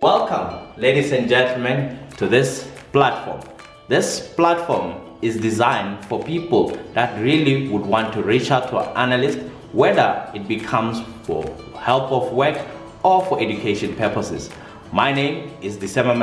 Welcome, ladies and gentlemen, to this platform. This platform is designed for people that really would want to reach out to an analyst, whether it becomes for help of work or for education purposes. My name is Lisema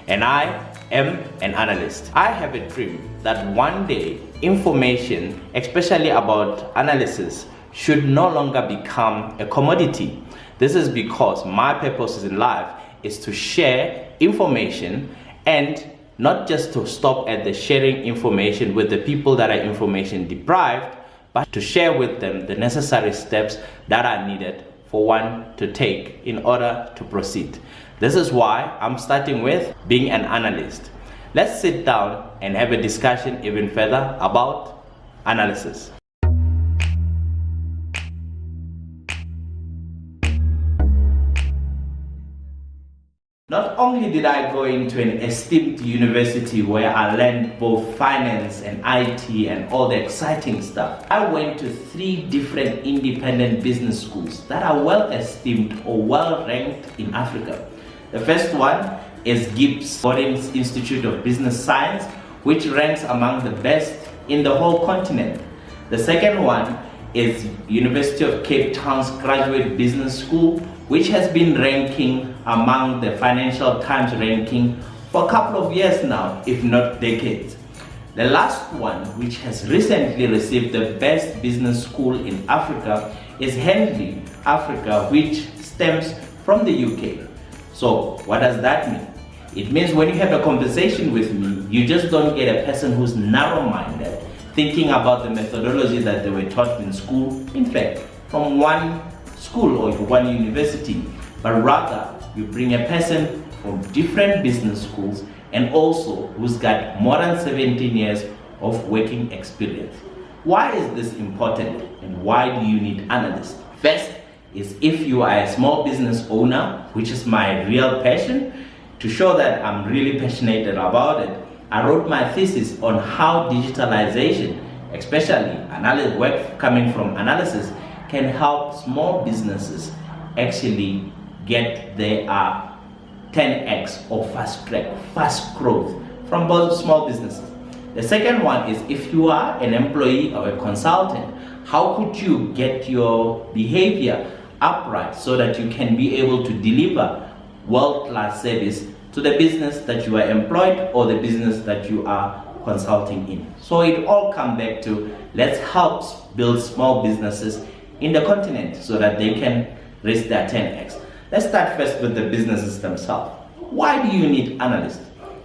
and I am an analyst. I have a dream that one day information, especially about analysis, should no longer become a commodity. This is because my purpose in life is to share information, and not just to stop at the sharing information with the people that are information deprived, but to share with them the necessary steps that are needed for one to take in order to proceed. This is why I'm starting with being an analyst. Let's sit down and have a discussion even further about analysis. Not only did I go into an esteemed university where I learned both finance and IT and all the exciting stuff, I went to 3 different independent business schools that are well esteemed or well ranked in Africa. The first one is Gibbs Gordon's Institute of Business Science, which ranks among the best in the whole continent. The second one is University of Cape Town's Graduate Business School, which has been ranking among the Financial Times ranking for a couple of years now, if not decades. The last one, which has recently received the best business school in Africa, is Henley Africa, which stems from the UK. So what does that mean? It means when you have a conversation with me, you just don't get a person who's narrow-minded, thinking about the methodology that they were taught in school, in fact, from one school or one university, but rather you bring a person from different business schools and also who's got more than 17 years of working experience. Why is this important and why do you need analysts? First is if you are a small business owner, which is my real passion, to show that I'm really passionate about it, I wrote my thesis on how digitalization, especially work coming from analysis, can help small businesses actually get their 10x or fast growth from both small businesses. The second one is if you are an employee or a consultant, how could you get your behavior upright so that you can be able to deliver world-class service to the business that you are employed or the business that you are consulting in. So it all comes back to let's help build small businesses in the continent so that they can raise their 10x. Let's start first with the businesses themselves. Why do you need analysts?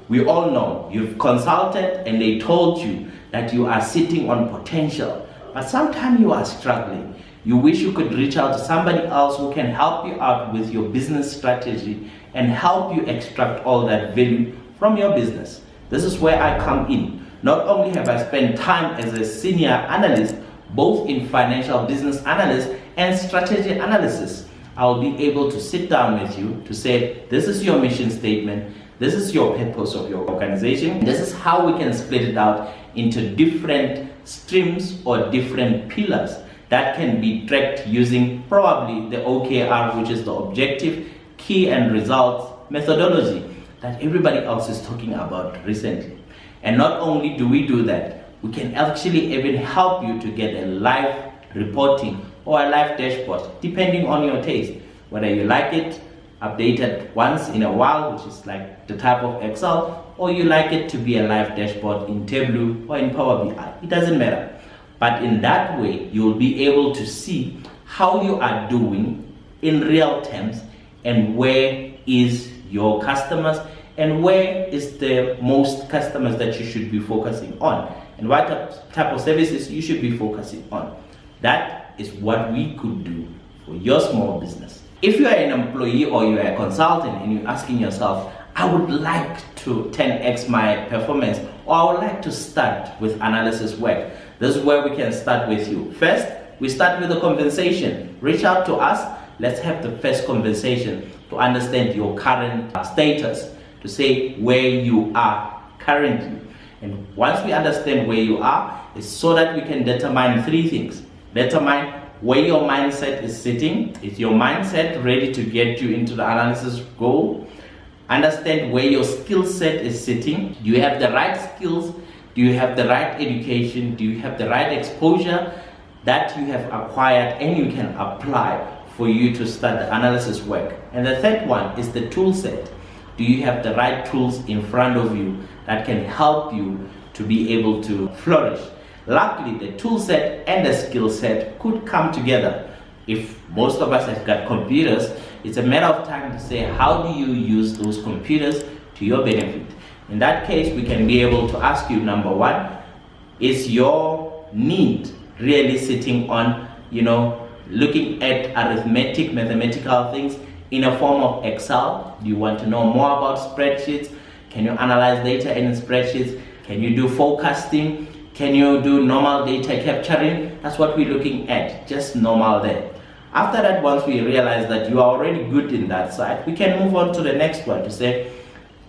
We all know you've consulted and they told you that you are sitting on potential, but sometimes you are struggling. You wish you could reach out to somebody else who can help you out with your business strategy and help you extract all that value from your business. This is where I come in. Not only have I spent time as a senior analyst, both in financial business analysis and strategy analysis, I'll be able to sit down with you to say, this is your mission statement, this is your purpose of your organization, this is how we can split it out into different streams or different pillars that can be tracked using probably the OKR, which is the objective, key and results methodology that everybody else is talking about recently. And not only do we do that, we can actually even help you to get a live reporting or a live dashboard, depending on your taste. Whether you like it updated once in a while, which is like the type of Excel, or you like it to be a live dashboard in Tableau or in Power BI, it doesn't matter. But in that way, you'll be able to see how you are doing in real terms and where is your customers and where is the most customers that you should be focusing on and what type of services you should be focusing on. That is what we could do for your small business. If you are an employee or you are a consultant and you're asking yourself, I would like to 10x my performance, or I would like to start with analysis work, this is where we can start with you. First, we start with the conversation. Reach out to us. Let's have the first conversation to understand your current status, to say where you are currently. And once we understand where you are, it's so that we can determine 3 things. Determine where your mindset is sitting. Is your mindset ready to get you into the analysis goal? Understand where your skill set is sitting. Do you have the right skills? Do you have the right education? Do you have the right exposure that you have acquired and you can apply for you to start the analysis work? And the third one is the tool set. Do you have the right tools in front of you that can help you to be able to flourish? Luckily, the tool set and the skill set could come together. If most of us have got computers, it's a matter of time to say, how do you use those computers to your benefit? In that case, we can be able to ask you, number one, is your need really sitting on, looking at arithmetic, mathematical things in a form of Excel? Do you want to know more about spreadsheets? Can you analyze data in spreadsheets? Can you do forecasting? Can you do normal data capturing? That's what we're looking at, just normal there. After that, once we realize that you are already good in that side, we can move on to the next one to say,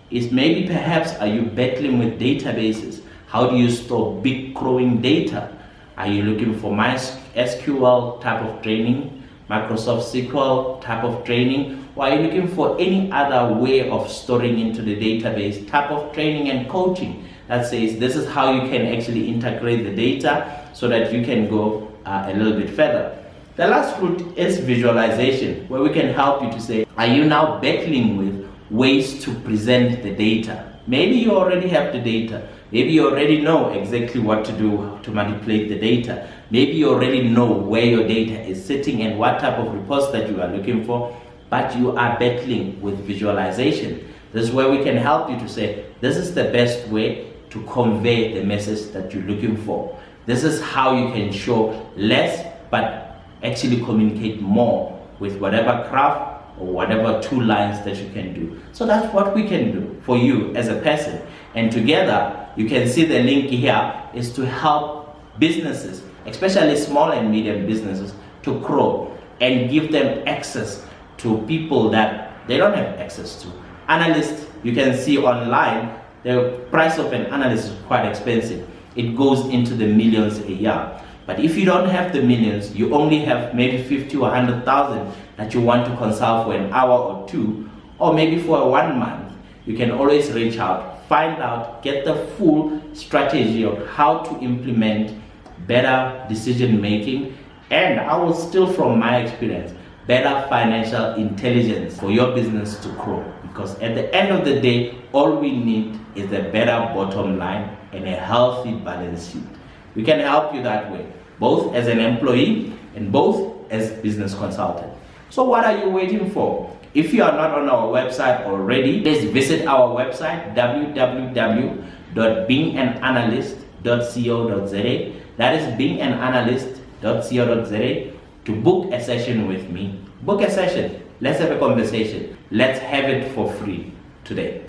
is maybe perhaps are you battling with databases? How do you store big growing data? Are you looking for MySQL type of training, Microsoft SQL type of training, or are you looking for any other way of storing into the database type of training and coaching that says this is how you can actually integrate the data so that you can go a little bit further? The last route is visualization, where we can help you to say, are you now battling with ways to present the data? Maybe you already have the data. Maybe you already know exactly what to do to manipulate the data. Maybe you already know where your data is sitting and what type of reports that you are looking for, but you are battling with visualization. This is where we can help you to say, this is the best way to convey the message that you're looking for. This is how you can show less, but actually communicate more with whatever graph or whatever 2 lines that you can do. So that's what we can do for you as a person. And together, you can see the link here is to help businesses, especially small and medium businesses, to grow and give them access to people that they don't have access to. Analysts, you can see online, the price of an analyst is quite expensive. It goes into the millions a year. But if you don't have the millions, you only have maybe 50 or 100,000 that you want to consult for an hour or 2, or maybe for 1 month, you can always reach out, find out, get the full strategy of how to implement better decision making, and I will still, from my experience, better financial intelligence for your business to grow. Because at the end of the day, all we need is a better bottom line and a healthy balance sheet. We can help you that way, both as an employee and both as business consultant. So what are you waiting for? If you are not on our website already, please visit our website, www.beingananalyst.co.za. That is beingananalyst.co.za, to book a session with me. Book a session. Let's have a conversation. Let's have it for free today.